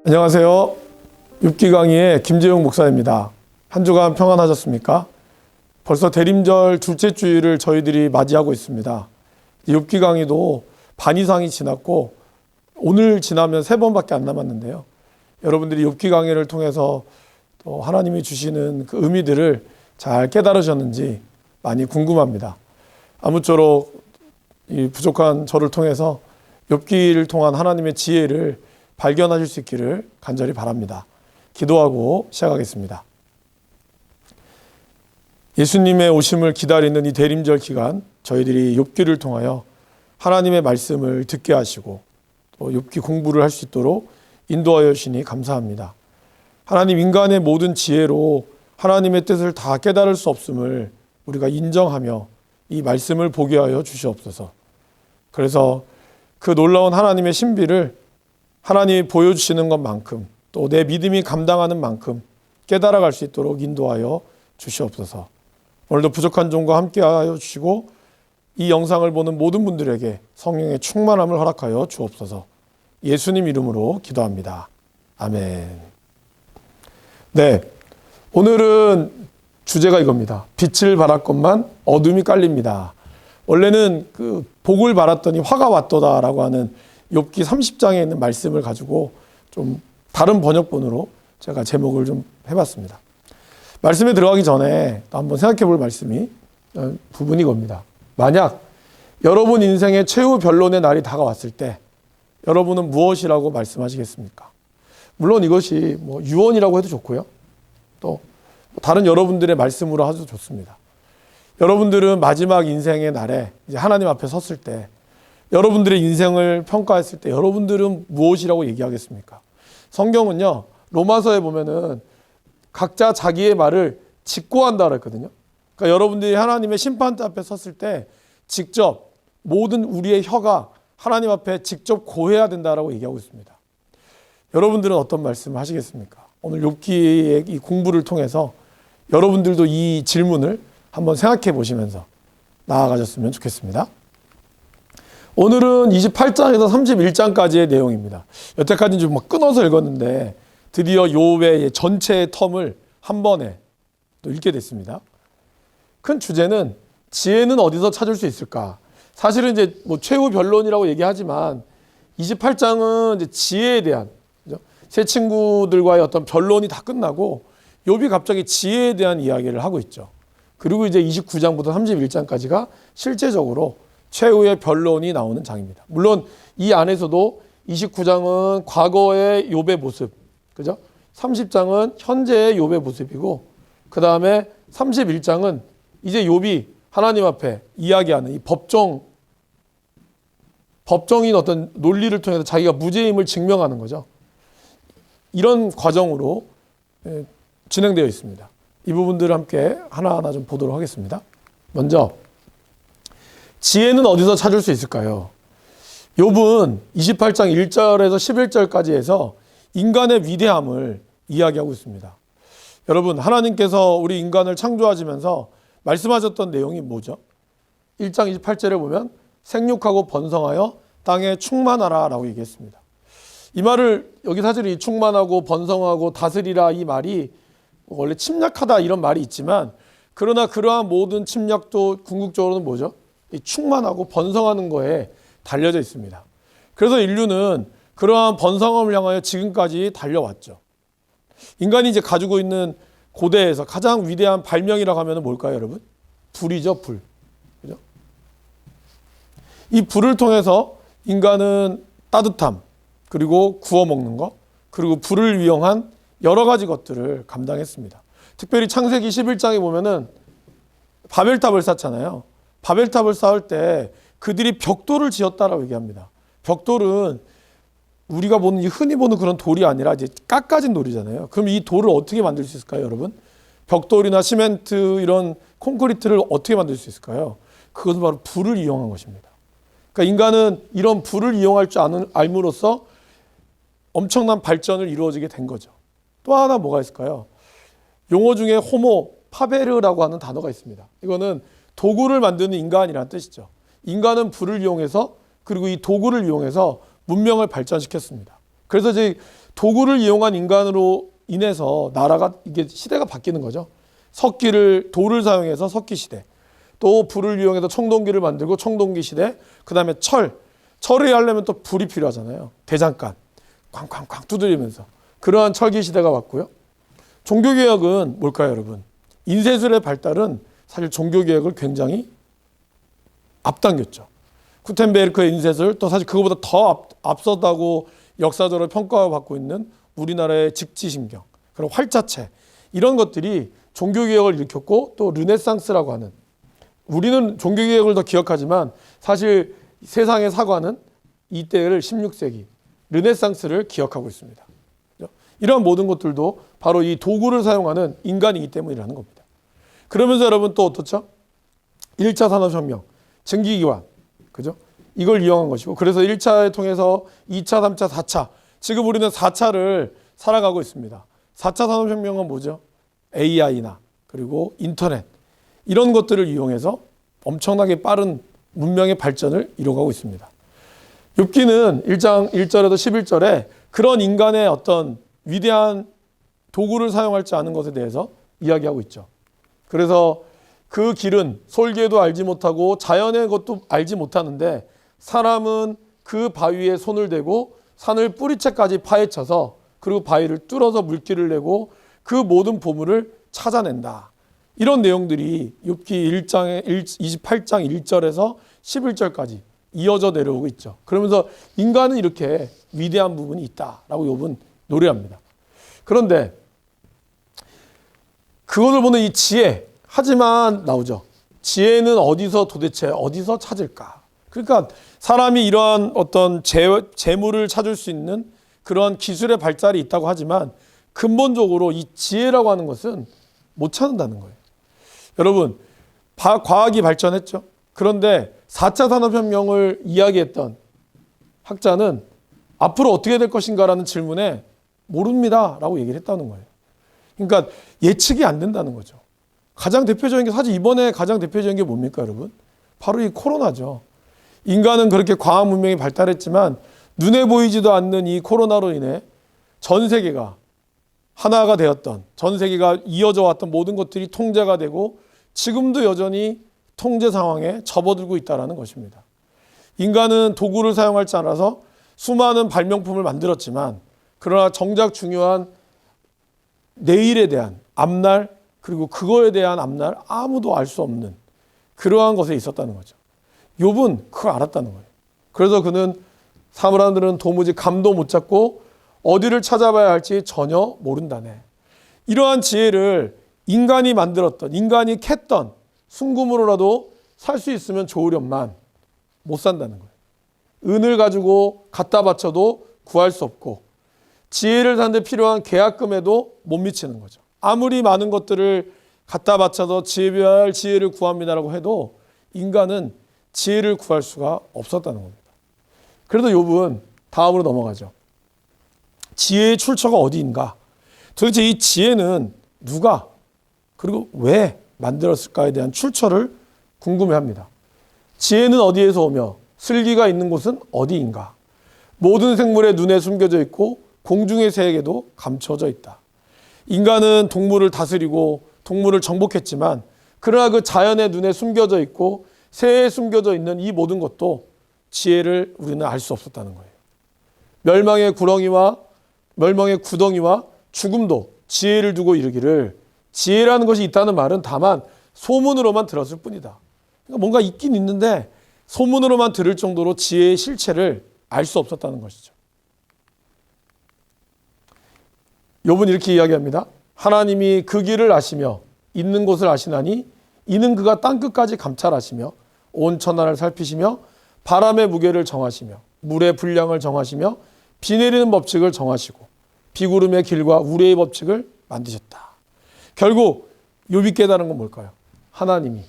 안녕하세요. 욥기 강의의 김재용 목사입니다. 한 주간 평안하셨습니까? 벌써 대림절 둘째 주일을 저희들이 맞이하고 있습니다. 욥기 강의도 반 이상이 지났고 오늘 지나면 3번밖에 안 남았는데요. 여러분들이 욥기 강의를 통해서 또 하나님이 주시는 그 의미들을 잘 깨달으셨는지 많이 궁금합니다. 아무쪼록 이 부족한 저를 통해서 욥기를 통한 하나님의 지혜를 발견하실 수 있기를 간절히 바랍니다. 기도하고 시작하겠습니다. 예수님의 오심을 기다리는 이 대림절 기간, 저희들이 욥기를 통하여 하나님의 말씀을 듣게 하시고 또 욥기 공부를 할 수 있도록 인도하여 주시니 감사합니다. 하나님, 인간의 모든 지혜로 하나님의 뜻을 다 깨달을 수 없음을 우리가 인정하며 이 말씀을 보게 하여 주시옵소서. 그래서 그 놀라운 하나님의 신비를 하나님이 보여주시는 것만큼 또 내 믿음이 감당하는 만큼 깨달아갈 수 있도록 인도하여 주시옵소서. 오늘도 부족한 종과 함께하여 주시고 이 영상을 보는 모든 분들에게 성령의 충만함을 허락하여 주옵소서. 예수님 이름으로 기도합니다. 아멘. 네, 오늘은 주제가 이겁니다. 빛을 발했건만 어둠이 깔립니다. 원래는 그 복을 발았더니 화가 왔도다라고 하는 욥기 30장에 있는 말씀을 가지고 좀 다른 번역본으로 제가 제목을 좀 해봤습니다. 말씀에 들어가기 전에 또 한번 생각해 볼 말씀이 부분이 겁니다. 만약 여러분 인생의 최후 변론의 날이 다가왔을 때 여러분은 무엇이라고 말씀하시겠습니까? 물론 이것이 뭐 유언이라고 해도 좋고요. 또 다른 여러분들의 말씀으로 해도 좋습니다. 여러분들은 마지막 인생의 날에 이제 하나님 앞에 섰을 때 여러분들의 인생을 평가했을 때 여러분들은 무엇이라고 얘기하겠습니까? 성경은요, 로마서에 보면은 각자 자기의 말을 직고한다 그랬거든요. 그러니까 여러분들이 하나님의 심판대 앞에 섰을 때 직접 모든 우리의 혀가 하나님 앞에 직접 고해야 된다라고 얘기하고 있습니다. 여러분들은 어떤 말씀을 하시겠습니까? 오늘 욥기의 이 공부를 통해서 여러분들도 이 질문을 한번 생각해 보시면서 나아가셨으면 좋겠습니다. 오늘은 28장에서 31장까지의 내용입니다. 여태까지는 좀 끊어서 읽었는데 드디어 욥의 전체의 텀을 한 번에 또 읽게 됐습니다. 큰 주제는 지혜는 어디서 찾을 수 있을까? 사실은 이제 뭐 최후 변론이라고 얘기하지만 28장은 이제 지혜에 대한, 그죠? 세 친구들과의 어떤 변론이 다 끝나고 욥이 갑자기 지혜에 대한 이야기를 하고 있죠. 그리고 이제 29장부터 31장까지가 실제적으로 최후의 변론이 나오는 장입니다. 물론 이 안에서도 29장은 과거의 욥의 모습, 그죠? 30장은 현재의 욥의 모습이고, 그 다음에 31장은 이제 욥이 하나님 앞에 이야기하는 이 법정인 어떤 논리를 통해서 자기가 무죄임을 증명하는 거죠. 이런 과정으로 진행되어 있습니다. 이 부분들을 함께 하나하나 좀 보도록 하겠습니다. 먼저 지혜는 어디서 찾을 수 있을까요? 욥은 28장 1절에서 11절까지 해서 인간의 위대함을 이야기하고 있습니다. 여러분, 하나님께서 우리 인간을 창조하시면서 말씀하셨던 내용이 뭐죠? 1장 28절에 보면 생육하고 번성하여 땅에 충만하라 라고 얘기했습니다. 이 말을 여기 사실 이 충만하고 번성하고 다스리라 이 말이 원래 침략하다 이런 말이 있지만, 그러나 그러한 모든 침략도 궁극적으로는 뭐죠? 이 충만하고 번성하는 거에 달려져 있습니다. 그래서 인류는 그러한 번성함을 향하여 지금까지 달려왔죠. 인간이 이제 가지고 있는 고대에서 가장 위대한 발명이라고 하면 뭘까요, 여러분? 불이죠, 불. 그죠? 이 불을 통해서 인간은 따뜻함, 그리고 구워 먹는 것, 그리고 불을 이용한 여러 가지 것들을 감당했습니다. 특별히 창세기 11장에 보면은 바벨탑을 쌓잖아요. 바벨탑을 쌓을 때 그들이 벽돌을 지었다라고 얘기합니다. 벽돌은 우리가 보는 흔히 보는 그런 돌이 아니라 이제 깎아진 돌이잖아요. 그럼 이 돌을 어떻게 만들 수 있을까요, 여러분? 벽돌이나 시멘트 이런 콘크리트를 어떻게 만들 수 있을까요? 그것은 바로 불을 이용한 것입니다. 그러니까 인간은 이런 불을 이용할 줄 알므로써 엄청난 발전을 이루어지게 된 거죠. 또 하나 뭐가 있을까요? 용어 중에 호모 파베르라고 하는 단어가 있습니다. 이거는 도구를 만드는 인간이라는 뜻이죠. 인간은 불을 이용해서, 그리고 이 도구를 이용해서 문명을 발전시켰습니다. 그래서 이제 도구를 이용한 인간으로 인해서 나라가 이게 시대가 바뀌는 거죠. 돌을 사용해서 석기 시대, 또 불을 이용해서 청동기를 만들고 청동기 시대, 그 다음에 철을 하려면 또 불이 필요하잖아요. 대장간 쾅쾅쾅 두드리면서 그러한 철기 시대가 왔고요. 종교개혁은 뭘까요, 여러분? 인쇄술의 발달은 사실 종교개혁을 굉장히 앞당겼죠. 구텐베르크의 인쇄술, 또 사실 그거보다 더 앞서다고 역사적으로 평가받고 있는 우리나라의 직지신경, 그리고 활자체, 이런 것들이 종교개혁을 일으켰고, 또 르네상스라고 하는, 우리는 종교개혁을 더 기억하지만 사실 세상의 사관은 이때를 16세기 르네상스를 기억하고 있습니다. 이러한 모든 것들도 바로 이 도구를 사용하는 인간이기 때문이라는 겁니다. 그러면서 여러분 또 어떻죠? 1차 산업혁명, 증기기관, 그죠? 이걸 이용한 것이고, 그래서 1차를 통해서 2차, 3차, 4차, 지금 우리는 4차를 살아가고 있습니다. 4차 산업혁명은 뭐죠? AI나 그리고 인터넷, 이런 것들을 이용해서 엄청나게 빠른 문명의 발전을 이뤄가고 있습니다. 욥기는 1장 1절에도 11절에 그런 인간의 어떤 위대한 도구를 사용할지 아는 것에 대해서 이야기하고 있죠. 그래서 그 길은 솔개도 알지 못하고 자연의 것도 알지 못하는데 사람은 그 바위에 손을 대고 산을 뿌리채까지 파헤쳐서 그리고 바위를 뚫어서 물길을 내고 그 모든 보물을 찾아낸다. 이런 내용들이 욥기 28장 1절에서 11절까지 이어져 내려오고 있죠. 그러면서 인간은 이렇게 위대한 부분이 있다라고 욥은 노래합니다. 그런데 그것을 보는 이 지혜, 하지만 나오죠. 지혜는 도대체 어디서 찾을까? 그러니까 사람이 이러한 어떤 재물을 찾을 수 있는 그런 기술의 발달이 있다고 하지만 근본적으로 이 지혜라고 하는 것은 못 찾는다는 거예요. 여러분, 과학이 발전했죠. 그런데 4차 산업혁명을 이야기했던 학자는 앞으로 어떻게 될 것인가라는 질문에 모릅니다 라고 얘기를 했다는 거예요. 그러니까 예측이 안 된다는 거죠. 가장 대표적인 게, 사실 이번에 가장 대표적인 게 뭡니까, 여러분? 바로 이 코로나죠. 인간은 그렇게 과학 문명이 발달했지만 눈에 보이지도 않는 이 코로나로 인해 전 세계가 하나가 되었던, 전 세계가 이어져 왔던 모든 것들이 통제가 되고 지금도 여전히 통제 상황에 접어들고 있다는 것입니다. 인간은 도구를 사용할 줄 알아서 수많은 발명품을 만들었지만, 그러나 정작 중요한 내일에 대한 앞날, 그리고 그거에 대한 앞날 아무도 알 수 없는 그러한 것에 있었다는 거죠. 욥은 그걸 알았다는 거예요. 그래서 그는 사람들은 도무지 감도 못 잡고 어디를 찾아봐야 할지 전혀 모른다네. 이러한 지혜를 인간이 만들었던, 인간이 캤던 순금으로라도 살 수 있으면 좋으련만 못 산다는 거예요. 은을 가지고 갖다 바쳐도 구할 수 없고, 지혜를 사는 데 필요한 계약금에도 못 미치는 거죠. 아무리 많은 것들을 갖다 바쳐서 지혜를 구합니다라고 해도 인간은 지혜를 구할 수가 없었다는 겁니다. 그래도 욥은 다음으로 넘어가죠. 지혜의 출처가 어디인가? 도대체 이 지혜는 누가, 그리고 왜 만들었을까에 대한 출처를 궁금해합니다. 지혜는 어디에서 오며 슬기가 있는 곳은 어디인가? 모든 생물의 눈에 숨겨져 있고 공중의 새에게도 감춰져 있다. 인간은 동물을 다스리고 동물을 정복했지만, 그러나 그 자연의 눈에 숨겨져 있고 새에 숨겨져 있는 이 모든 것도 지혜를 우리는 알 수 없었다는 거예요. 멸망의 구덩이와 죽음도 지혜를 두고 이르기를, 지혜라는 것이 있다는 말은 다만 소문으로만 들었을 뿐이다. 그러니까 뭔가 있긴 있는데 소문으로만 들을 정도로 지혜의 실체를 알 수 없었다는 것이죠. 욥은 이렇게 이야기합니다. 하나님이 그 길을 아시며 있는 곳을 아시나니 이는 그가 땅끝까지 감찰하시며 온 천하를 살피시며 바람의 무게를 정하시며 물의 분량을 정하시며 비 내리는 법칙을 정하시고 비구름의 길과 우레의 법칙을 만드셨다. 결국 욥이 깨달은 건 뭘까요? 하나님이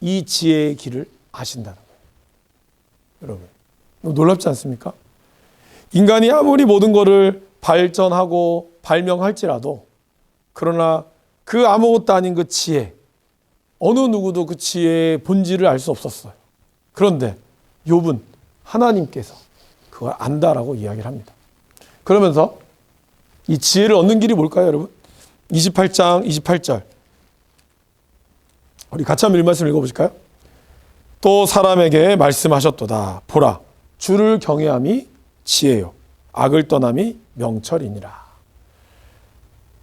이 지혜의 길을 아신다는 거예요. 여러분, 너무 놀랍지 않습니까? 인간이 아무리 모든 것을 발전하고 발명할지라도, 그러나 그 아무것도 아닌 그 지혜, 어느 누구도 그 지혜의 본질을 알 수 없었어요. 그런데 욥은 하나님께서 그걸 안다라고 이야기를 합니다. 그러면서 이 지혜를 얻는 길이 뭘까요, 여러분? 28장 28절. 우리 같이 한번 이 말씀 읽어보실까요? 또 사람에게 말씀하셨도다. 보라, 주를 경외함이 지혜요, 악을 떠남이 명철이니라.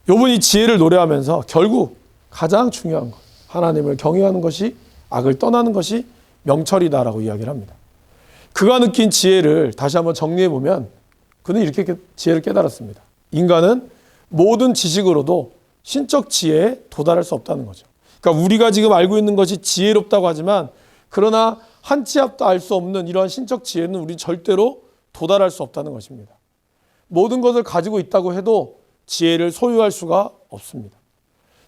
욥은 이 지혜를 노래하면서 결국 가장 중요한 것, 하나님을 경외하는 것이, 악을 떠나는 것이 명철이다라고 이야기를 합니다. 그가 느낀 지혜를 다시 한번 정리해 보면 그는 이렇게 지혜를 깨달았습니다. 인간은 모든 지식으로도 신적 지혜에 도달할 수 없다는 거죠. 그러니까 우리가 지금 알고 있는 것이 지혜롭다고 하지만, 그러나 한 치 앞도 알 수 없는 이러한 신적 지혜는 우리 절대로 도달할 수 없다는 것입니다. 모든 것을 가지고 있다고 해도 지혜를 소유할 수가 없습니다.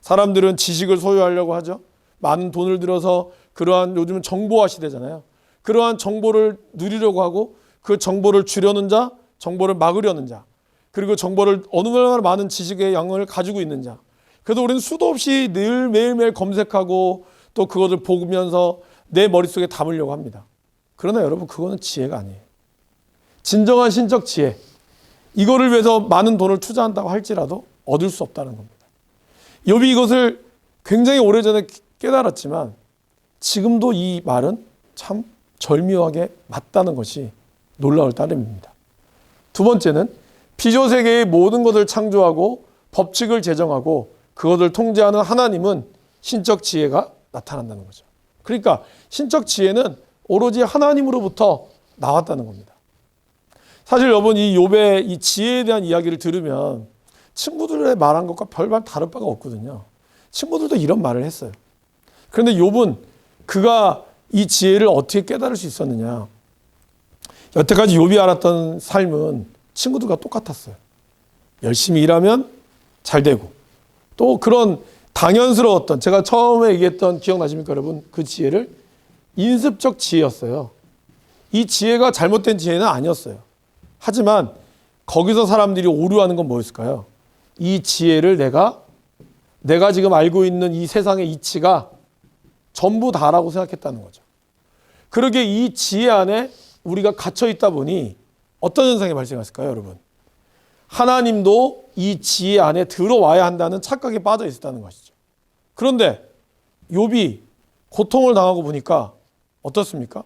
사람들은 지식을 소유하려고 하죠. 많은 돈을 들여서 그러한, 요즘은 정보화 시대잖아요. 그러한 정보를 누리려고 하고, 그 정보를 주려는 자, 정보를 막으려는 자, 그리고 정보를 어느 얼마나 많은 지식의 양을 가지고 있는 자. 그래서 우리는 수도 없이 늘 매일매일 검색하고 또 그것을 보면서 내 머릿속에 담으려고 합니다. 그러나 여러분, 그거는 지혜가 아니에요. 진정한 신적 지혜, 이거를 위해서 많은 돈을 투자한다고 할지라도 얻을 수 없다는 겁니다. 욥이 이것을 굉장히 오래전에 깨달았지만 지금도 이 말은 참 절묘하게 맞다는 것이 놀라울 따름입니다. 두 번째는 피조세계의 모든 것을 창조하고 법칙을 제정하고 그것을 통제하는 하나님은 신적 지혜가 나타난다는 거죠. 그러니까 신적 지혜는 오로지 하나님으로부터 나왔다는 겁니다. 사실 여러분, 이 욥의 이 지혜에 대한 이야기를 들으면 친구들의 말한 것과 별반 다를 바가 없거든요. 친구들도 이런 말을 했어요. 그런데 욥은 그가 이 지혜를 어떻게 깨달을 수 있었느냐. 여태까지 욥이 알았던 삶은 친구들과 똑같았어요. 열심히 일하면 잘 되고, 또 그런 당연스러웠던, 제가 처음에 얘기했던, 기억나십니까 여러분? 그 지혜를 인습적 지혜였어요. 이 지혜가 잘못된 지혜는 아니었어요. 하지만 거기서 사람들이 오류하는 건 뭐였을까요? 이 지혜를 내가 지금 알고 있는 이 세상의 이치가 전부 다라고 생각했다는 거죠. 그러게 이 지혜 안에 우리가 갇혀 있다 보니 어떤 현상이 발생했을까요, 여러분? 하나님도 이 지혜 안에 들어와야 한다는 착각에 빠져 있었다는 것이죠. 그런데 욥이 고통을 당하고 보니까 어떻습니까?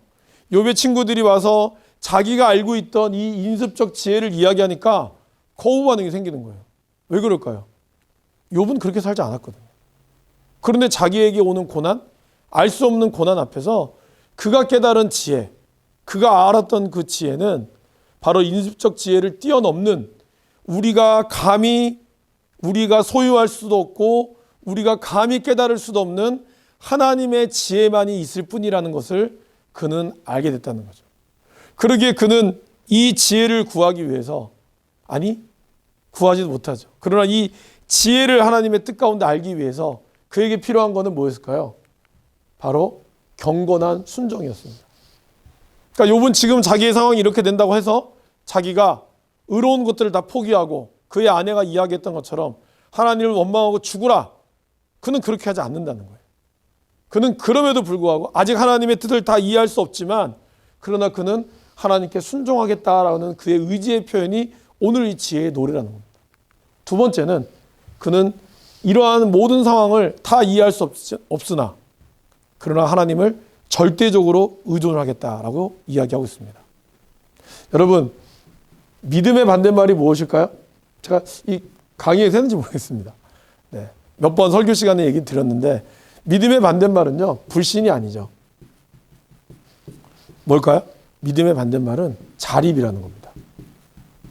욥의 친구들이 와서 자기가 알고 있던 이 인습적 지혜를 이야기하니까 거부 반응이 생기는 거예요. 왜 그럴까요? 욥은 그렇게 살지 않았거든요. 그런데 자기에게 오는 고난, 알 수 없는 고난 앞에서 그가 깨달은 지혜, 그가 알았던 그 지혜는 바로 인습적 지혜를 뛰어넘는, 우리가 소유할 수도 없고 우리가 감히 깨달을 수도 없는 하나님의 지혜만이 있을 뿐이라는 것을 그는 알게 됐다는 거죠. 그러기에 그는 이 지혜를 구하기 위해서, 구하지도 못하죠. 그러나 이 지혜를 하나님의 뜻 가운데 알기 위해서 그에게 필요한 것은 뭐였을까요? 바로 경건한 순종이었습니다. 그러니까 욥은 지금 자기의 상황이 이렇게 된다고 해서 자기가 의로운 것들을 다 포기하고 그의 아내가 이야기했던 것처럼 하나님을 원망하고 죽으라, 그는 그렇게 하지 않는다는 거예요. 그는 그럼에도 불구하고 아직 하나님의 뜻을 다 이해할 수 없지만, 그러나 그는 하나님께 순종하겠다라는 그의 의지의 표현이 오늘 이 지혜의 노래라는 겁니다. 두 번째는 그는 이러한 모든 상황을 다 이해할 수 없으나 그러나 하나님을 절대적으로 의존하겠다라고 이야기하고 있습니다. 여러분, 믿음의 반대말이 무엇일까요? 제가 이 강의에서 했는지 모르겠습니다. 네. 몇 번 설교 시간에 얘기 드렸는데, 믿음의 반대말은요, 불신이 아니죠. 뭘까요? 믿음의 반대말은 자립이라는 겁니다.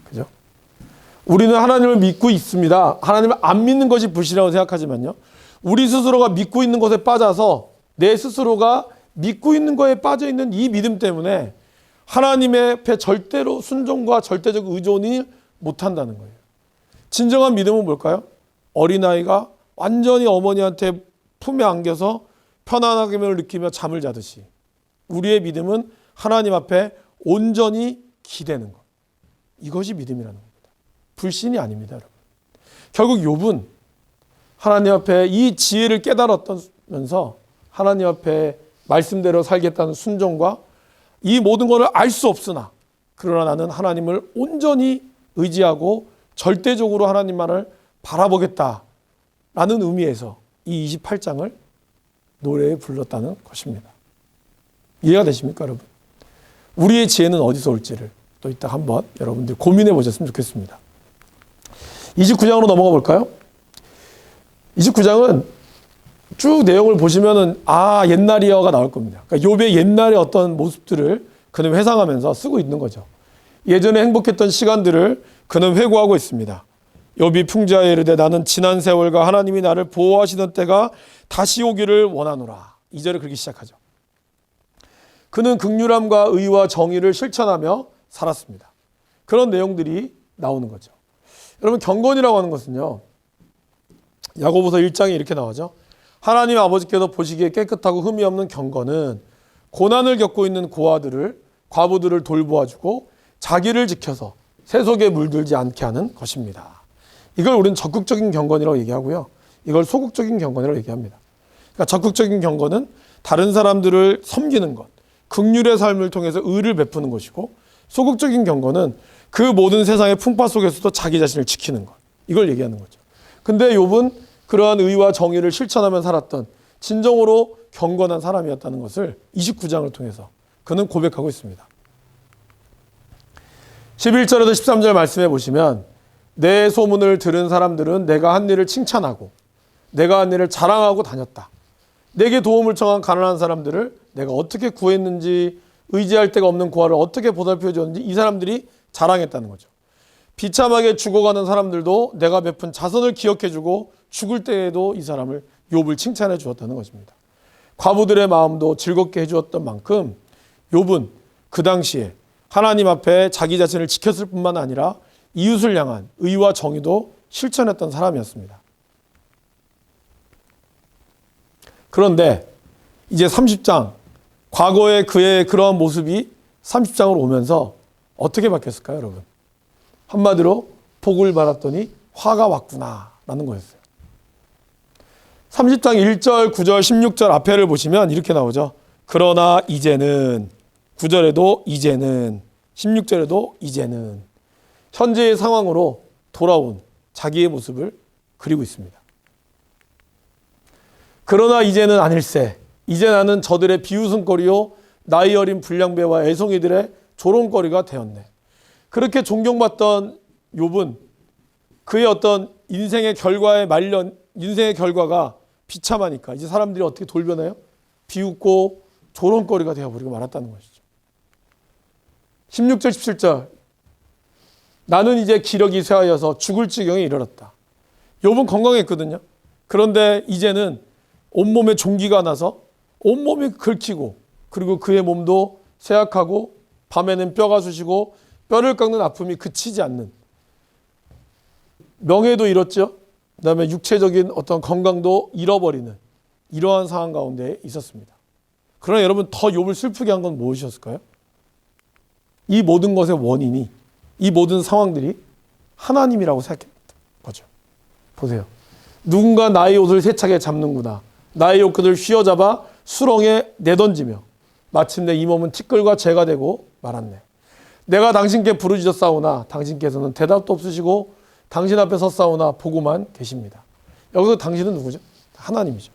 그죠? 우리는 하나님을 믿고 있습니다. 하나님을 안 믿는 것이 불신이라고 생각하지만요, 우리 스스로가 믿고 있는 것에 빠져서 내 스스로가 믿고 있는 것에 빠져 있는 이 믿음 때문에 하나님의 앞에 절대로 순종과 절대적 의존이 못한다는 거예요. 진정한 믿음은 뭘까요? 어린아이가 완전히 어머니한테 품에 안겨서 편안함을 느끼며 잠을 자듯이 우리의 믿음은 하나님 앞에 온전히 기대는 것. 이것이 믿음이라는 겁니다. 불신이 아닙니다, 여러분. 결국 욥은 하나님 앞에 이 지혜를 깨달았면서 하나님 앞에 말씀대로 살겠다는 순종과 이 모든 것을 알 수 없으나 그러나 나는 하나님을 온전히 의지하고 절대적으로 하나님만을 바라보겠다라는 의미에서 이 28장을 노래에 불렀다는 것입니다. 이해가 되십니까, 여러분? 우리의 지혜는 어디서 올지를 또 이따 한번 여러분들 고민해 보셨으면 좋겠습니다. 29장으로 넘어가 볼까요? 29장은 쭉 내용을 보시면은 옛날이여가 나올 겁니다. 그러니까 욥의 옛날의 어떤 모습들을 그는 회상하면서 쓰고 있는 거죠. 예전에 행복했던 시간들을 그는 회고하고 있습니다. 욥이 풍자에 이르되 나는 지난 세월과 하나님이 나를 보호하시던 때가 다시 오기를 원하노라. 2절을 그렇게 시작하죠. 그는 긍휼함과 의와 정의를 실천하며 살았습니다. 그런 내용들이 나오는 거죠. 여러분, 경건이라고 하는 것은요, 야고보서 1장에 이렇게 나오죠. 하나님 아버지께서 보시기에 깨끗하고 흠이 없는 경건은 고난을 겪고 있는 과부들을 돌보아주고 자기를 지켜서 세속에 물들지 않게 하는 것입니다. 이걸 우리는 적극적인 경건이라고 얘기하고요. 이걸 소극적인 경건이라고 얘기합니다. 그러니까 적극적인 경건은 다른 사람들을 섬기는 것, 긍휼의 삶을 통해서 의를 베푸는 것이고, 소극적인 경건은 그 모든 세상의 풍파 속에서도 자기 자신을 지키는 것, 이걸 얘기하는 거죠. 근데 욥은 그러한 의와 정의를 실천하며 살았던 진정으로 경건한 사람이었다는 것을 29장을 통해서 그는 고백하고 있습니다. 11절에서 13절 말씀해 보시면 내 소문을 들은 사람들은 내가 한 일을 칭찬하고 내가 한 일을 자랑하고 다녔다. 내게 도움을 청한 가난한 사람들을 내가 어떻게 구했는지, 의지할 데가 없는 고아를 어떻게 보살펴 줬는지 이 사람들이 자랑했다는 거죠. 비참하게 죽어가는 사람들도 내가 베푼 자선을 기억해주고 죽을 때에도 이 사람을 욥을 칭찬해 주었다는 것입니다. 과부들의 마음도 즐겁게 해주었던 만큼 욥은 그 당시에 하나님 앞에 자기 자신을 지켰을 뿐만 아니라 이웃을 향한 의와 정의도 실천했던 사람이었습니다. 그런데 이제 30장, 과거의 그의 그러한 모습이 30장으로 오면서 어떻게 바뀌었을까요, 여러분? 한마디로 복을 받았더니 화가 왔구나 라는 거였어요. 30장 1절, 9절, 16절 앞에를 보시면 이렇게 나오죠. 그러나 이제는, 9절에도 이제는, 16절에도 이제는 현재의 상황으로 돌아온 자기의 모습을 그리고 있습니다. 그러나 이제는 아닐세. 이제 나는 저들의 비웃음거리요 나이 어린 불량배와 애송이들의 조롱거리가 되었네. 그렇게 존경받던 욥은 그의 어떤 인생의 결과가 비참하니까 이제 사람들이 어떻게 돌변해요? 비웃고 조롱거리가 되어버리고 말았다는 것이죠. 16절 17절 나는 이제 기력이 쇠하여서 죽을 지경에 이르렀다. 욥은 건강했거든요. 그런데 이제는 온몸에 종기가 나서 온몸이 긁히고 그리고 그의 몸도 쇠약하고 밤에는 뼈가 쑤시고 뼈를 깎는 아픔이 그치지 않는, 명예도 잃었죠. 그다음에 육체적인 어떤 건강도 잃어버리는 이러한 상황 가운데 있었습니다. 그러나 여러분, 더 욥을 슬프게 한 건 무엇이었을까요? 이 모든 것의 원인이, 이 모든 상황들이 하나님이라고 생각했던 거죠. 보세요. 누군가 나의 옷을 세차게 잡는구나. 나의 옷깃을 휘어잡아 수렁에 내던지며 마침내 이 몸은 티끌과 재가 되고 말았네. 내가 당신께 부르짖었사오나 당신께서는 대답도 없으시고 당신 앞에 섰사오나 보고만 계십니다. 여기서 당신은 누구죠? 하나님이죠.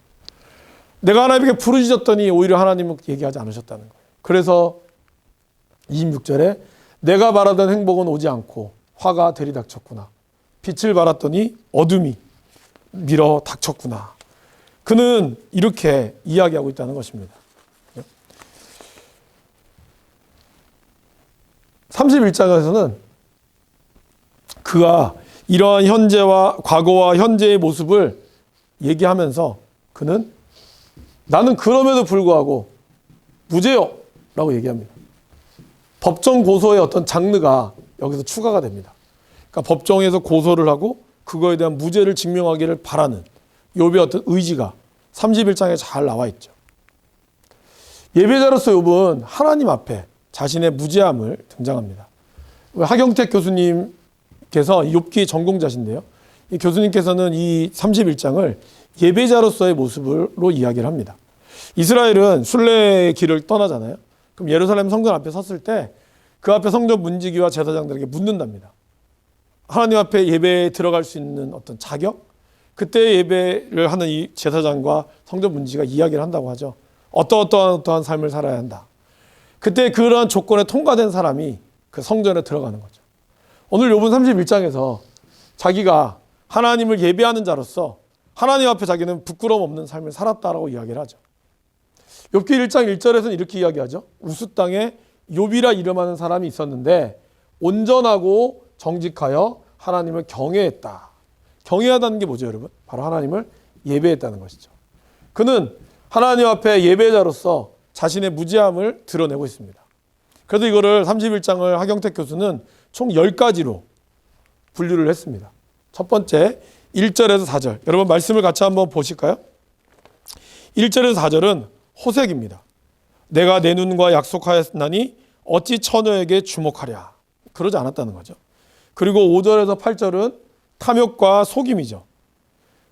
내가 하나님께 부르짖었더니 오히려 하나님은 얘기하지 않으셨다는 거예요. 그래서 26절에 내가 바라던 행복은 오지 않고 화가 들이닥쳤구나. 빛을 발았더니 어둠이 밀어 닥쳤구나. 그는 이렇게 이야기하고 있다는 것입니다. 31장에서는 그가 이러한 과거와 현재의 모습을 얘기하면서 그는 나는 그럼에도 불구하고 무죄요 라고 얘기합니다. 법정 고소의 어떤 장르가 여기서 추가가 됩니다. 그러니까 법정에서 고소를 하고 그거에 대한 무죄를 증명하기를 바라는 욥의 어떤 의지가 31장에 잘 나와 있죠. 예배자로서 욥은 하나님 앞에 자신의 무죄함을 등장합니다. 하경택 교수님께서 욥기 전공자신데요. 이 교수님께서는 이 31장을 예배자로서의 모습으로 이야기를 합니다. 이스라엘은 순례의 길을 떠나잖아요. 그럼 예루살렘 성전 앞에 섰을 때 그 앞에 성전 문지기와 제사장들에게 묻는답니다. 하나님 앞에 예배에 들어갈 수 있는 어떤 자격, 그때 예배를 하는 이 제사장과 성전 문지가 이야기를 한다고 하죠. 어떠한 삶을 살아야 한다. 그때 그러한 조건에 통과된 사람이 그 성전에 들어가는 거죠. 오늘 욥은 31장에서 자기가 하나님을 예배하는 자로서 하나님 앞에 자기는 부끄러움 없는 삶을 살았다라고 이야기를 하죠. 욥기 1장 1절에서는 이렇게 이야기하죠. 우스 땅에 욥이라 이름하는 사람이 있었는데 온전하고 정직하여 하나님을 경외했다. 경외하다는 게 뭐죠, 여러분? 바로 하나님을 예배했다는 것이죠. 그는 하나님 앞에 예배자로서 자신의 무지함을 드러내고 있습니다. 그래서 이거를 31장을 하경택 교수는 총 10가지로 분류를 했습니다. 첫 번째 1절에서 4절. 여러분 말씀을 같이 한번 보실까요? 1절에서 4절은 호색입니다. 내가 내 눈과 약속하였나니 어찌 처녀에게 주목하랴. 그러지 않았다는 거죠. 그리고 5절에서 8절은 탐욕과 속임이죠.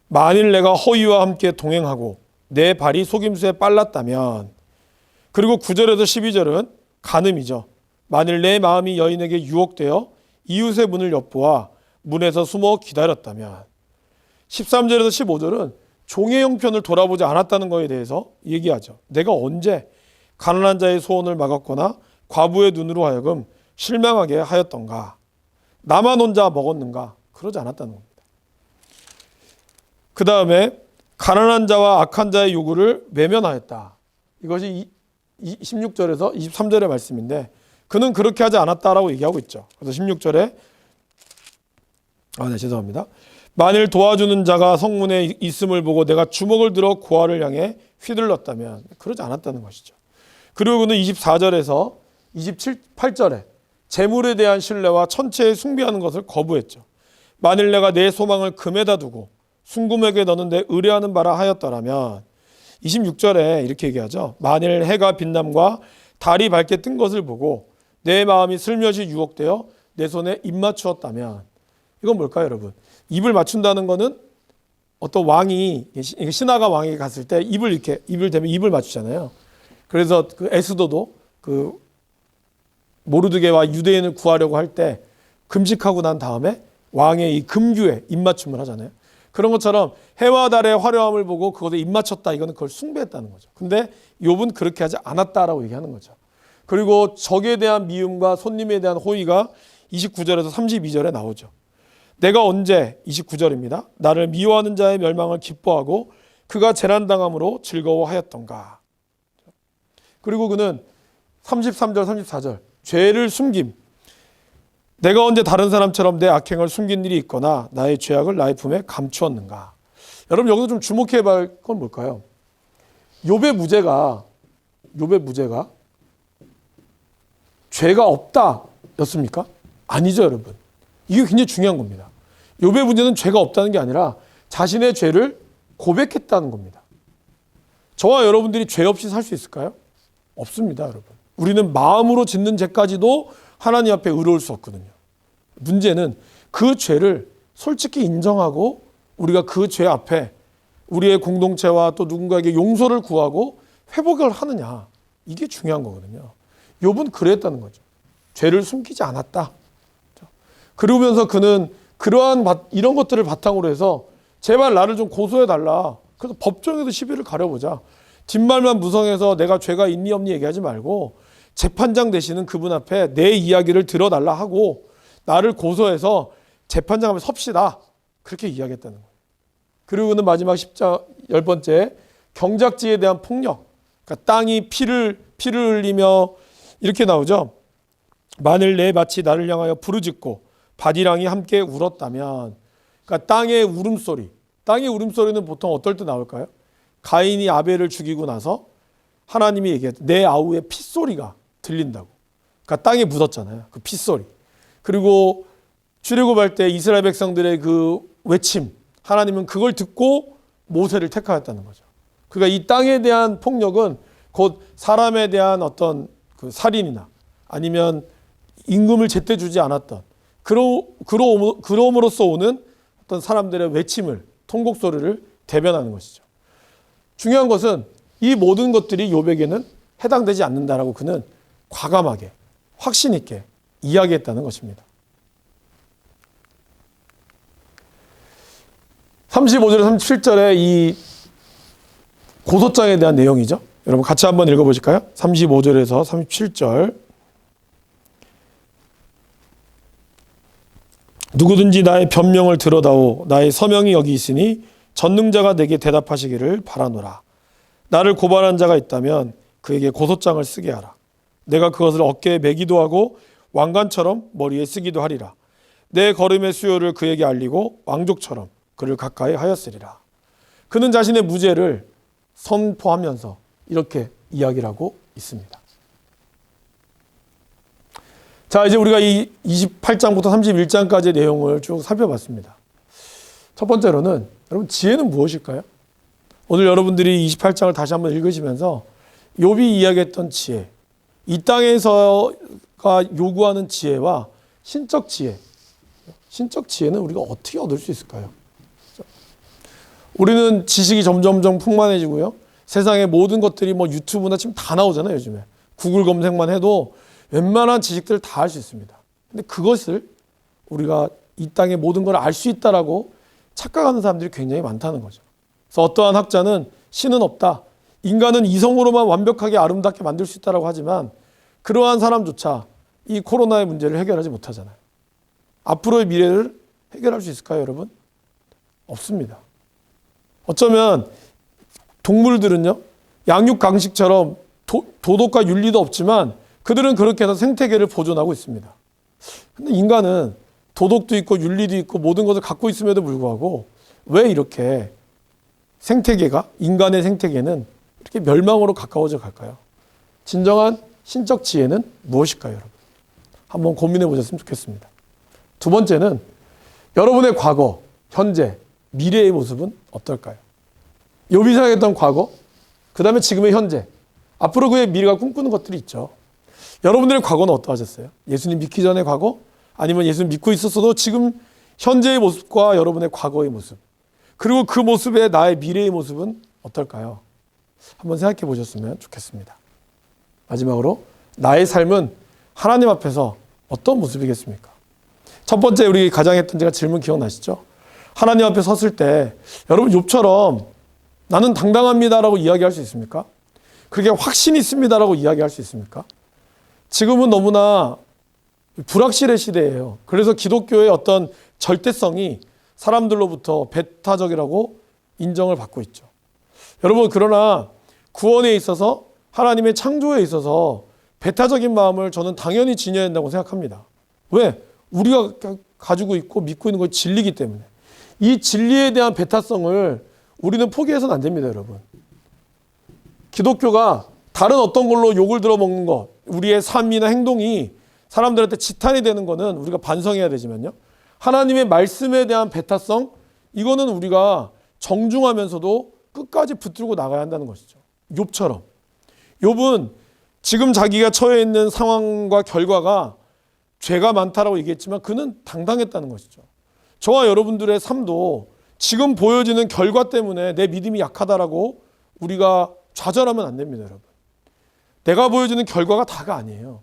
만일 내가 허위와 함께 동행하고 내 발이 속임수에 빨랐다면. 그리고 9절에서 12절은 간음이죠. 만일 내 마음이 여인에게 유혹되어 이웃의 문을 엿보아 문에서 숨어 기다렸다면. 13절에서 15절은 종의 형편을 돌아보지 않았다는 것에 대해서 얘기하죠. 내가 언제 가난한 자의 소원을 막았거나 과부의 눈으로 하여금 실망하게 하였던가. 나만 혼자 먹었는가. 그러지 않았다는 겁니다. 그 다음에 가난한 자와 악한 자의 요구를 외면하였다. 이것이 16절에서 23절의 말씀인데 그는 그렇게 하지 않았다라고 얘기하고 있죠. 그래서 16절에 죄송합니다. 만일 도와주는 자가 성문에 있음을 보고 내가 주먹을 들어 고아를 향해 휘둘렀다면. 그러지 않았다는 것이죠. 그리고 그는 24절에서 28절에 재물에 대한 신뢰와 천체에 숭배하는 것을 거부했죠. 만일 내가 내 소망을 금에다 두고 순금에게 너는 내 의뢰하는 바라 하였더라면. 26절에 이렇게 얘기하죠. 만일 해가 빛남과 달이 밝게 뜬 것을 보고 내 마음이 슬며시 유혹되어 내 손에 입 맞추었다면. 이건 뭘까요, 여러분? 입을 맞춘다는 것은 어떤 왕이, 신하가 왕에게 갔을 때 입을 대면 입을 맞추잖아요. 그래서 그 에스더도 그 모르드게와 유대인을 구하려고 할 때 금식하고 난 다음에 왕의 이 금규에 입맞춤을 하잖아요. 그런 것처럼 해와 달의 화려함을 보고 그것에 입맞췄다. 이거는 그걸 숭배했다는 거죠. 근데 욥은 그렇게 하지 않았다라고 얘기하는 거죠. 그리고 적에 대한 미움과 손님에 대한 호의가 29절에서 32절에 나오죠. 내가 언제 29절입니다. 나를 미워하는 자의 멸망을 기뻐하고 그가 재난당함으로 즐거워하였던가. 그리고 그는 33절 34절 죄를 숨김. 내가 언제 다른 사람처럼 내 악행을 숨긴 일이 있거나 나의 죄악을 나의 품에 감추었는가. 여러분 여기서 좀 주목해 볼 건 뭘까요? 욥의 무죄가 죄가 없다였습니까? 아니죠, 여러분. 이게 굉장히 중요한 겁니다. 욥의 문제는 죄가 없다는 게 아니라 자신의 죄를 고백했다는 겁니다. 저와 여러분들이 죄 없이 살 수 있을까요? 없습니다, 여러분. 우리는 마음으로 짓는 죄까지도 하나님 앞에 의로울 수 없거든요. 문제는 그 죄를 솔직히 인정하고 우리가 그 죄 앞에 우리의 공동체와 또 누군가에게 용서를 구하고 회복을 하느냐. 이게 중요한 거거든요. 욥은 그랬다는 거죠. 죄를 숨기지 않았다. 그러면서 그는 그러한 이런 것들을 바탕으로 해서 제발 나를 좀 고소해달라. 그래서 법정에서 시비를 가려보자. 뒷말만 무성해서 내가 죄가 있니 없니 얘기하지 말고 재판장 되시는 그분 앞에 내 이야기를 들어달라 하고 나를 고소해서 재판장 앞에 섭시다. 그렇게 이야기했다는 거예요. 그리고 그는 마지막 10장 10번째 경작지에 대한 폭력. 그러니까 땅이 피를 흘리며 이렇게 나오죠. 만일 내 밭이 나를 향하여 부르짖고 밭이랑이 함께 울었다면. 그러니까 땅의 울음소리. 땅의 울음소리는 보통 어떨 때 나올까요? 가인이 아벨을 죽이고 나서 하나님이 얘기했죠. 내 아우의 핏소리가 들린다고. 그러니까 땅에 묻었잖아요. 그 핏소리. 그리고 출애굽할 때 이스라엘 백성들의 그 외침. 하나님은 그걸 듣고 모세를 택하였다는 거죠. 그러니까 이 땅에 대한 폭력은 곧 사람에 대한 어떤 그 살인이나 아니면 임금을 제때 주지 않았던 그러므로써 오는 어떤 사람들의 외침을 통곡 소리를 대변하는 것이죠. 중요한 것은 이 모든 것들이 욥에게는 해당되지 않는다라고 그는 과감하게 확신 있게 이야기했다는 것입니다. 35절에 37절에 이 고소장에 대한 내용이죠. 여러분 같이 한번 읽어보실까요? 35절에서 37절. 누구든지 나의 변명을 들어다오 나의 서명이 여기 있으니 전능자가 내게 대답하시기를 바라노라. 나를 고발한 자가 있다면 그에게 고소장을 쓰게 하라. 내가 그것을 어깨에 매기도 하고 왕관처럼 머리에 쓰기도 하리라. 내 걸음의 수요를 그에게 알리고 왕족처럼 그를 가까이 하였으리라. 그는 자신의 무죄를 선포하면서 이렇게 이야기를 하고 있습니다. 자, 이제 우리가 이 28장부터 31장까지의 내용을 쭉 살펴봤습니다. 첫 번째로는 여러분 지혜는 무엇일까요? 오늘 여러분들이 28장을 다시 한번 읽으시면서 욥이 이야기했던 지혜, 이 땅에서가 요구하는 지혜와 신적 지혜는 우리가 어떻게 얻을 수 있을까요? 우리는 지식이 점점점 풍만해지고요. 세상의 모든 것들이 뭐 유튜브나 지금 다 나오잖아요, 요즘에. 구글 검색만 해도 웬만한 지식들을 다 알 수 있습니다. 근데 그것을 우리가 이 땅의 모든 걸 알 수 있다라고 착각하는 사람들이 굉장히 많다는 거죠. 그래서 어떠한 학자는 신은 없다. 인간은 이성으로만 완벽하게 아름답게 만들 수 있다라고 하지만 그러한 사람조차 이 코로나의 문제를 해결하지 못하잖아요. 앞으로의 미래를 해결할 수 있을까요, 여러분? 없습니다. 어쩌면 동물들은요, 양육 강식처럼 도덕과 윤리도 없지만 그들은 그렇게 해서 생태계를 보존하고 있습니다. 근데 인간은 도덕도 있고 윤리도 있고 모든 것을 갖고 있음에도 불구하고 왜 이렇게 생태계가, 인간의 생태계는 이렇게 멸망으로 가까워져 갈까요? 진정한 신적 지혜는 무엇일까요, 여러분? 한번 고민해 보셨으면 좋겠습니다. 두 번째는 여러분의 과거, 현재, 미래의 모습은 어떨까요? 욥이 생각했던 과거, 그 다음에 지금의 현재, 앞으로 그의 미래가 꿈꾸는 것들이 있죠. 여러분들의 과거는 어떠하셨어요? 예수님 믿기 전의 과거? 아니면 예수님 믿고 있었어도 지금 현재의 모습과 여러분의 과거의 모습, 그리고 그 모습에 나의 미래의 모습은 어떨까요? 한번 생각해 보셨으면 좋겠습니다. 마지막으로 나의 삶은 하나님 앞에서 어떤 모습이겠습니까? 첫 번째 우리 가장 했던 제가 질문 기억나시죠? 하나님 앞에 섰을 때 여러분 욥처럼 나는 당당합니다라고 이야기할 수 있습니까? 그렇게 확신이 있습니다라고 이야기할 수 있습니까? 지금은 너무나 불확실의 시대예요. 그래서 기독교의 어떤 절대성이 사람들로부터 배타적이라고 인정을 받고 있죠. 여러분 그러나 구원에 있어서 하나님의 창조에 있어서 배타적인 마음을 저는 당연히 지녀야 된다고 생각합니다. 왜? 우리가 가지고 있고 믿고 있는 건 진리이기 때문에. 이 진리에 대한 배타성을 우리는 포기해서는 안 됩니다, 여러분. 기독교가 다른 어떤 걸로 욕을 들어먹는 것, 우리의 삶이나 행동이 사람들한테 지탄이 되는 거는 우리가 반성해야 되지만요. 하나님의 말씀에 대한 배타성, 이거는 우리가 정중하면서도 끝까지 붙들고 나가야 한다는 것이죠. 욥처럼. 욥은 지금 자기가 처해 있는 상황과 결과가 죄가 많다라고 얘기했지만 그는 당당했다는 것이죠. 저와 여러분들의 삶도 지금 보여지는 결과 때문에 내 믿음이 약하다라고 우리가 좌절하면 안 됩니다, 여러분. 내가 보여지는 결과가 다가 아니에요.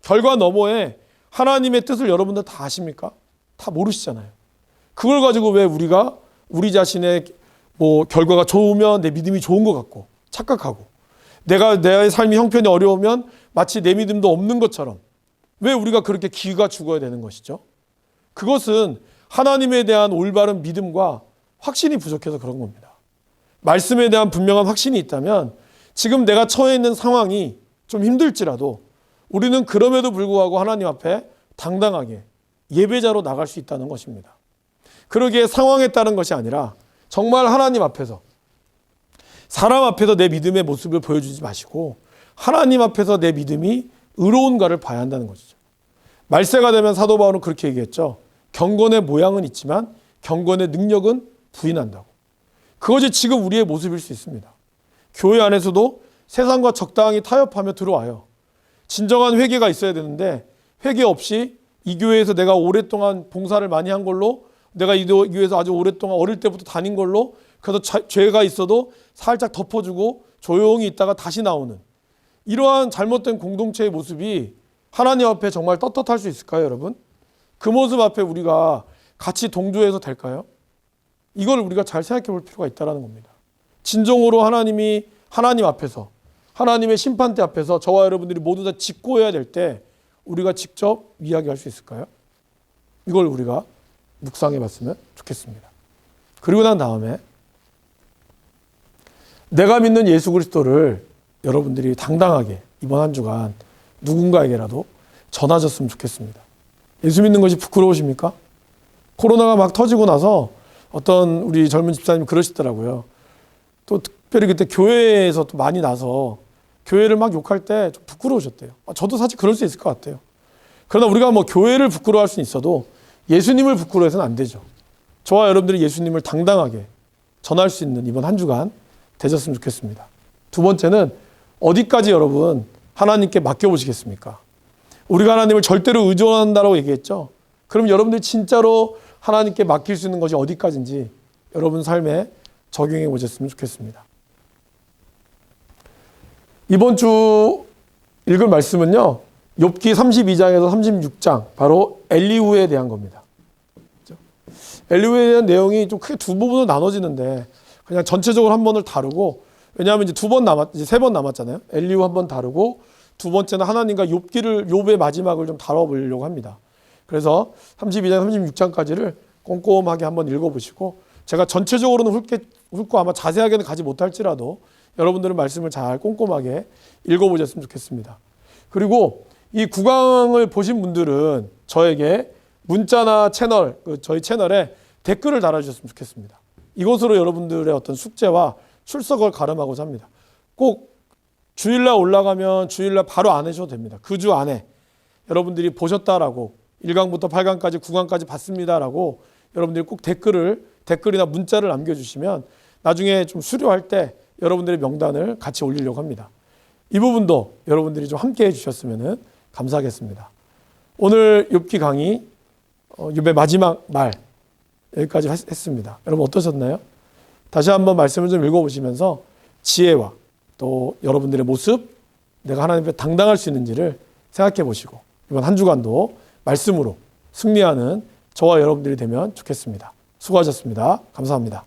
결과 너머에 하나님의 뜻을 여러분들 다 아십니까? 다 모르시잖아요. 그걸 가지고 왜 우리가 우리 자신의 결과가 좋으면 내 믿음이 좋은 것 같고 착각하고 내 삶이 형편이 어려우면 마치 내 믿음도 없는 것처럼 왜 우리가 그렇게 기가 죽어야 되는 것이죠? 그것은 하나님에 대한 올바른 믿음과 확신이 부족해서 그런 겁니다. 말씀에 대한 분명한 확신이 있다면 지금 내가 처해 있는 상황이 좀 힘들지라도 우리는 그럼에도 불구하고 하나님 앞에 당당하게 예배자로 나갈 수 있다는 것입니다. 그러기에 상황에 따른 것이 아니라 정말 하나님 앞에서, 사람 앞에서 내 믿음의 모습을 보여주지 마시고 하나님 앞에서 내 믿음이 의로운가를 봐야 한다는 것이죠. 말세가 되면 사도 바울은 그렇게 얘기했죠. 경건의 모양은 있지만 경건의 능력은 부인한다고. 그것이 지금 우리의 모습일 수 있습니다. 교회 안에서도 세상과 적당히 타협하며 들어와요. 진정한 회개가 있어야 되는데 회개 없이 이 교회에서 내가 오랫동안 봉사를 많이 한 걸로, 내가 이 교회에서 아주 오랫동안 어릴 때부터 다닌 걸로, 그래서 죄가 있어도 살짝 덮어주고 조용히 있다가 다시 나오는 이러한 잘못된 공동체의 모습이 하나님 앞에 정말 떳떳할 수 있을까요, 여러분? 그 모습 앞에 우리가 같이 동조해서 될까요? 이걸 우리가 잘 생각해 볼 필요가 있다는 겁니다. 진정으로 하나님 앞에서, 하나님의 심판대 앞에서 저와 여러분들이 모두 다 직고해야 될 때 우리가 직접 이야기할 수 있을까요? 이걸 우리가 묵상해 봤으면 좋겠습니다. 그리고 난 다음에 내가 믿는 예수 그리스도를 여러분들이 당당하게 이번 한 주간 누군가에게라도 전하셨으면 좋겠습니다. 예수 믿는 것이 부끄러우십니까? 코로나가 막 터지고 나서 어떤 우리 젊은 집사님이 그러시더라고요. 또 특별히 그때 교회에서 또 많이 나서 교회를 막 욕할 때 좀 부끄러우셨대요. 저도 사실 그럴 수 있을 것 같아요. 그러나 우리가 뭐 교회를 부끄러워할 수는 있어도 예수님을 부끄러워해서는 안 되죠. 저와 여러분들이 예수님을 당당하게 전할 수 있는 이번 한 주간 되셨으면 좋겠습니다. 두 번째는 어디까지 여러분 하나님께 맡겨보시겠습니까? 우리가 하나님을 절대로 의존한다고 얘기했죠. 그럼 여러분들이 진짜로 하나님께 맡길 수 있는 것이 어디까지인지 여러분 삶에 적용해 보셨으면 좋겠습니다. 이번 주 읽을 말씀은요, 욥기 32장에서 36장, 바로 엘리후에 대한 겁니다. 엘리후에 대한 내용이 좀 크게 두 부분으로 나눠지는데 그냥 전체적으로 한 번을 다루고, 왜냐하면 이제 이제 세 번 남았잖아요. 엘리후 한 번 다루고, 두 번째는 하나님과 욥의 마지막을 좀 다뤄보려고 합니다. 그래서 32장, 36장까지를 꼼꼼하게 한번 읽어보시고, 제가 전체적으로는 훑고 아마 자세하게는 가지 못할지라도 여러분들은 말씀을 잘 꼼꼼하게 읽어보셨으면 좋겠습니다. 그리고 이 구강을 보신 분들은 저에게 문자나 저희 채널에 댓글을 달아주셨으면 좋겠습니다. 이것으로 여러분들의 어떤 숙제와 출석을 가름하고자 합니다. 꼭 주일날 올라가면 주일날 바로 안 하셔도 됩니다. 그 주 안에 여러분들이 보셨다라고 1강부터 8강까지 9강까지 봤습니다라고 여러분들이 꼭 댓글이나 문자를 남겨주시면 나중에 좀 수료할 때 여러분들의 명단을 같이 올리려고 합니다. 이 부분도 여러분들이 좀 함께 해주셨으면 감사하겠습니다. 오늘 욥기 강의 욥의 마지막 말 여기까지 했습니다. 여러분 어떠셨나요? 다시 한번 말씀을 좀 읽어보시면서 지혜와 또 여러분들의 모습, 내가 하나님 앞에 당당할 수 있는지를 생각해 보시고 이번 한 주간도 말씀으로 승리하는 저와 여러분들이 되면 좋겠습니다. 수고하셨습니다. 감사합니다.